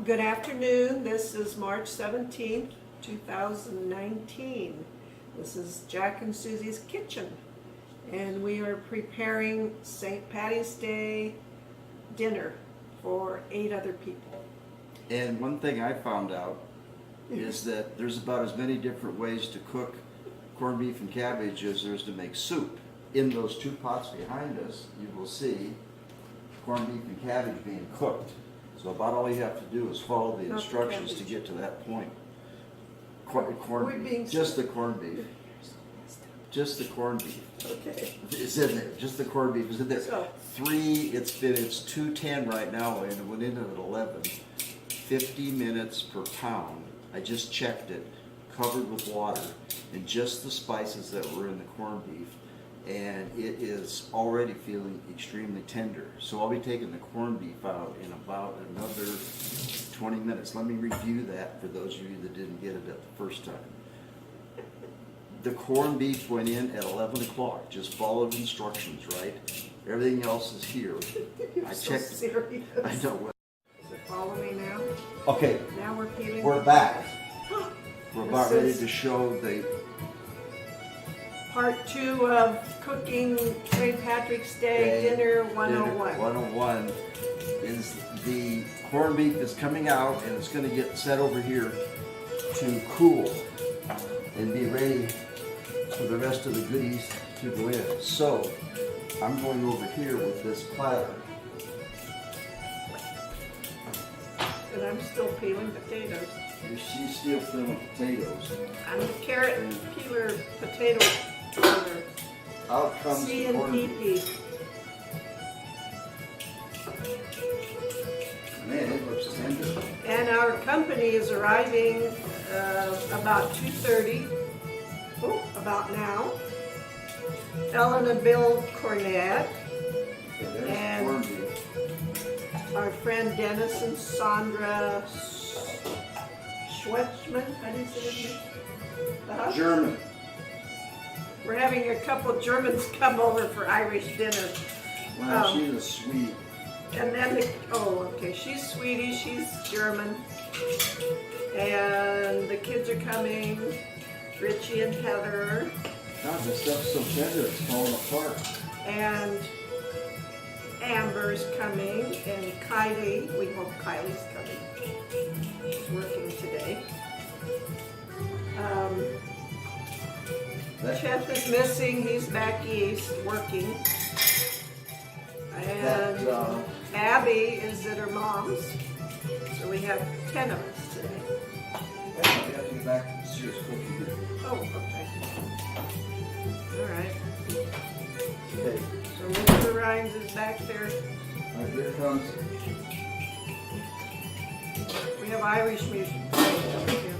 Good afternoon. This is March 17th, 2019. This is Jack and Susie's kitchen, and we are preparing St. Patty's Day dinner for 8 other people. And one thing I found out is that there's about as many different ways to cook corned beef and cabbage as there is to make soup. In those 2 pots behind us, you will see corned beef and cabbage being cooked. So about all you have to do is follow the instructions to get to that point. Corned beef, just the corned beef. Just the corned beef. Okay. It's in there. Just the corned beef is in there. So, It's 210 right now, and it went in at 11. 50 minutes per pound. I just checked it, covered with water, and just the spices that were in the corned beef. And it is already feeling extremely tender. So I'll be taking the corned beef out in about another 20 minutes. Let me review that for those of you that didn't get it at the first time. The corned beef went in at 11 o'clock. Just followed instructions, right? Everything else is here. you're I so checked. serious. I know. Does it follow me now? Okay, Now we're peeling. we're back. We're This about ready is- to show the Part 2 of cooking St. Patrick's Day dinner 101. 101 is the corned beef is coming out, and it's going to get set over here to cool and be ready for the rest of the goodies to go in. So I'm going over here with this platter. And I'm still peeling potatoes. She's still filling potatoes. I'm the carrot peeler potato peeler. Out comes the corned beef. CNPP. Man, it looks tender. And our company is arriving about 2:30. Oh, about now. Ellen and Bill Cornett, Okay, there's And- corned beef. our friend Dennis and Sandra Schwechman. How do you say his name? Uh-huh. German. We're having a couple Germans come over for Irish dinner. Wow, she's a sweet. And then she's Swedish, she's German. And the kids are coming, Richie and Heather. God, this stuff's so tender, it's falling apart. And Amber's coming, and Kylie, we hope Kylie's coming. She's working today. Chef is missing, he's back east working. And Abby is at her mom's. So we have 10 of us today. We have to get back to the serious cooking here. Oh, okay. All right. Okay, So Mr. Rhymes is back there. all right, here comes. We have Irish music playing over here.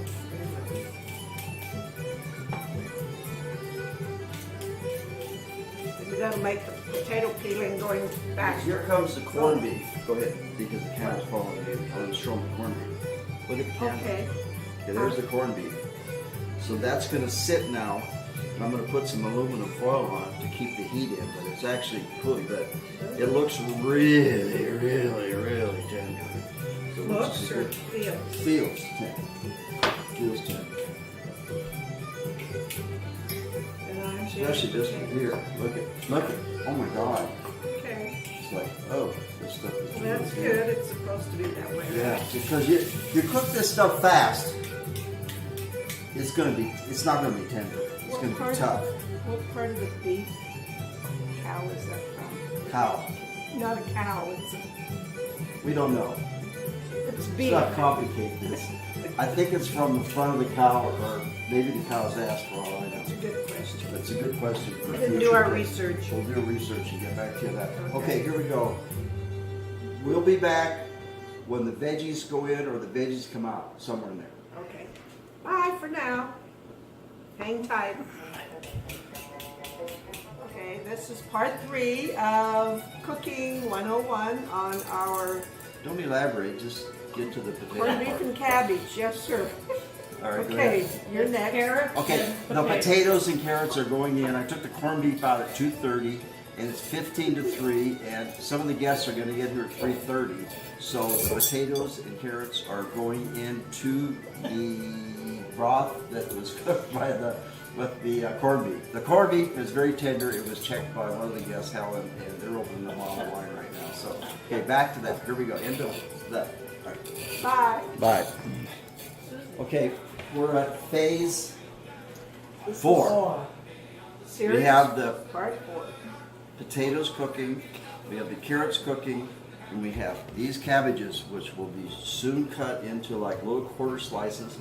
We gotta make the potato peeling going faster. Here comes the corned beef. Go ahead, because the camera's following you. I'll show them the corned beef. Look at the camera. Okay. Okay, there's the corned beef. So that's going to sit now. And I'm going to put some aluminum foil on it to keep the heat in, but it's actually really good. It looks really, really, really tender. So it Looks just or good. feels? Feels tender. Feels tender. And I'm Especially this one here. Look at. Oh my God. Okay. It's like, oh, this stuff is Well, that's really good. It's supposed to be that way. Yeah, because you cook this stuff fast, it's not gonna be tender. It's gonna be tough. What part of the beef cow is that from? Cow. Not a cow. It's We don't know. it's It's beef. not complicated. I think it's from the front of the cow, or maybe the cow's ass, for all I know. That's a good question. That's a good question. For We didn't future do our day. research. We'll do research and get back to you that. Okay. Okay, here we go. We'll be back when the veggies go in or the veggies come out, somewhere in there. Okay. Bye for now. Hang tight. Okay, this is part 3 of Cooking 101 on our Don't elaborate, just get to the potato corned beef part. and cabbage. Yes, sir. All right, go Okay, ahead. you're next. Carrots. Okay, and the potatoes and carrots are going in. I took the corned beef out at 2:30. and it's 15 to 3, and some of the guests are going to get here at 3:30. So the potatoes and carrots are going into the broth that was cooked by with the corned beef. The corned beef is very tender. It was checked by one of the guests, Helen, and they're opening the bottle of wine right now. So, okay, back to that. Here we go. End of that. All right. Bye. Bye. Okay, we're at phase 4. Series We have the part 4. potatoes cooking, we have the carrots cooking, and we have these cabbages, which will be soon cut into like little quarter slices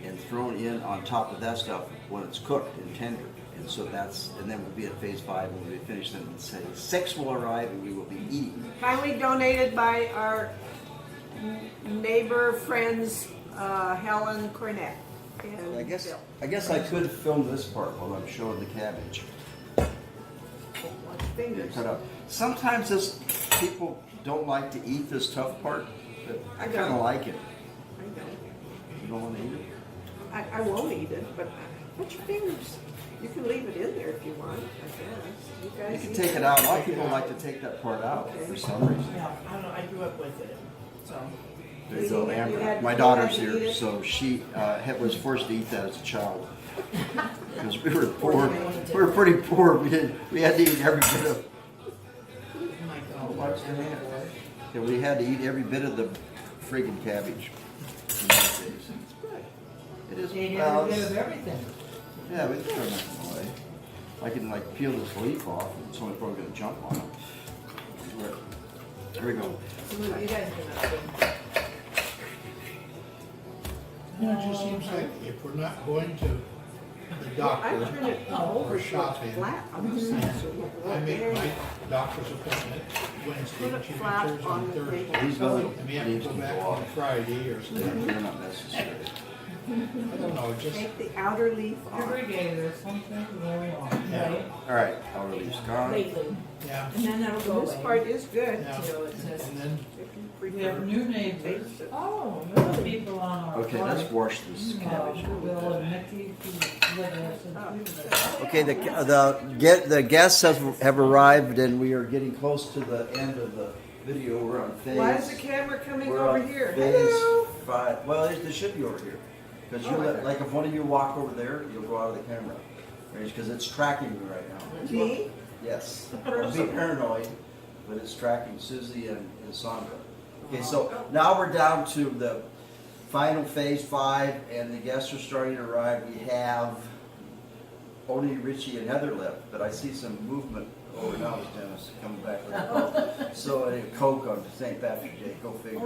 and thrown in on top of that stuff when it's cooked and tender. And so and then we'll be at phase 5 when we finish them. And phase 6 will arrive and we will be eating. Kindly donated by our neighbor friends, Helen Cornett. And I guess Bill. I could film this part while I'm showing the cabbage. Watch fingers. Cut up. Sometimes people don't like to eat this tough part, but I kind of don't. like it. I know. You don't want to eat it? I won't eat it, but watch your fingers. You can leave it in there if you want, I guess. You You guys can eat take it out. A lot of people like to take that part out for some reason. Yeah, I don't know, I grew up with it, so. There you go, You Amber. had- My you daughter's had to eat here, it? so she was forced to eat that as a child. Because we were poor. We were pretty poor. We had to eat every bit of. Oh my God. Watch the hand. Yeah, we had to eat every bit of the friggin' cabbage. In those days. It's good. It is. They did Well, a bit it's- of everything. yeah, we throw nothing away. I can like peel this leaf off, and someone's probably gonna jump on it. Here we go. You guys can You know, it just seems like if we're not going to the I doctor turn it over or so it's shopping, flat on the side. So you I make can my doctor's appointment Wednesday, Put and it she flat makes hers on on the Thursday. table. These little And we have to leaves go can back go on off. Friday or something. They're not necessary. I don't know, it just, Take the outer leaf off. Every day there's something going on, Yeah. right? All right, our leaves gone. Lately, yeah. and then that'll go This away. part is good. Yeah. So it says, And then, If you we have prefer. new neighbors. Taste it. Oh, new people on our. Okay, let's party. wash this cabbage. Bill and Mickey, who live there since we were Okay, the guests have arrived, and we are getting close to the end of the video. We're on phase. Why is the camera coming We're over on here? phase Hello. 5. Well, they should be over here, because Oh, okay. like if one of you walk over there, you'll go out of the camera, because it's tracking me right now. Me? Yes. Don't be paranoid, but it's tracking Susie and Sandra. Okay, so now we're down to the final phase 5, and the guests are starting to arrive. We have only Richie and Heather left, but I see some movement over now as Dennis coming back with a Coke. So a Coke on St. Patrick's Day, go figure.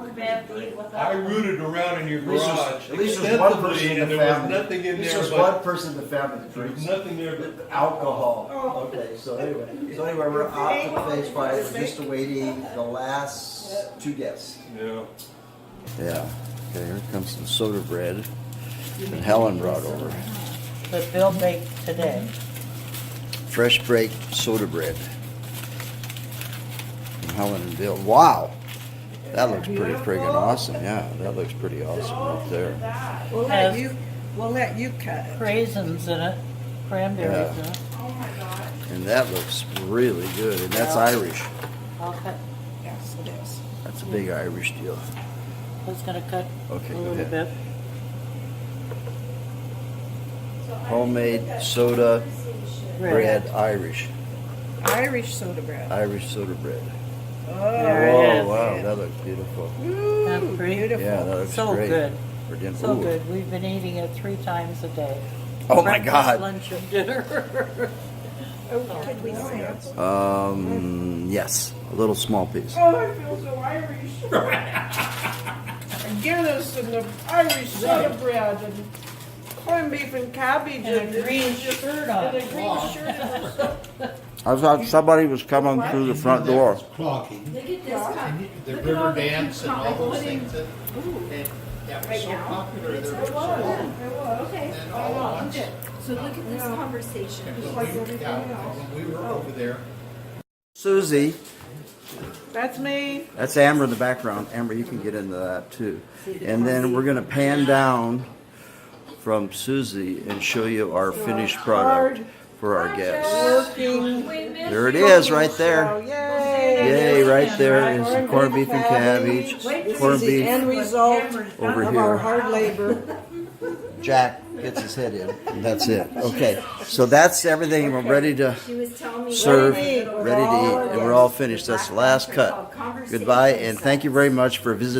I rooted around in your At least there's- garage at least there's one person extensively, in and the there was family. nothing in There's there just but, one person in the family that there was drinks nothing there but alcohol. Oh. Okay, so anyway, we're out to phase 5. We're just awaiting the last 2 guests. Yeah. Yeah. Okay, here comes some soda bread that Helen brought over. That Bill baked today. Fresh baked soda bread. From Helen and Bill. Wow. That looks pretty friggin' awesome. Yeah, that looks pretty awesome right there. We'll let you cut it. Raisins in it, cranberries in it. And that looks really good. And that's Irish. I'll cut, Yes, it is. That's a big Irish deal. I was gonna cut Okay, a go little ahead. bit. Homemade soda bread Irish. Irish soda bread. Irish soda bread. There it Oh, is. wow, that looks beautiful. Ooh, That's pretty. beautiful. Yeah, that looks So great. good. For dinner. So Ooh. good. We've been eating it 3 times a day. Oh my Breakfast, God. lunch, and dinner. Oh, could we say? Yes, a little small piece. Oh, I feel so Irish. Get us some Irish soda bread and corned beef and cabbage And a green shirt on. and a green shirt. I thought somebody was coming through the front door. clogging, Look at this cup. and the Look at all river the dance and all those putting- things that, that was Right so now? popular It's there. a So, lot. Okay. and all at once, Good. So look at this conversation. when we were over there, Susie, That's me. that's Amber in the background. Amber, you can get into that too. And then we're going to pan down from Susie and show you our finished product for our guests. Working. There it is, right there. So, yay! Yay, right there is some corned beef and cabbage. This Corned is the beef end result over of our here. hard labor. Jack gets his head in. And that's it. Okay, so that's everything. We're ready to She was telling me. serve, Ready to eat. ready to eat, and we're all finished. That's the last cut. Goodbye, and thank you very much for visiting.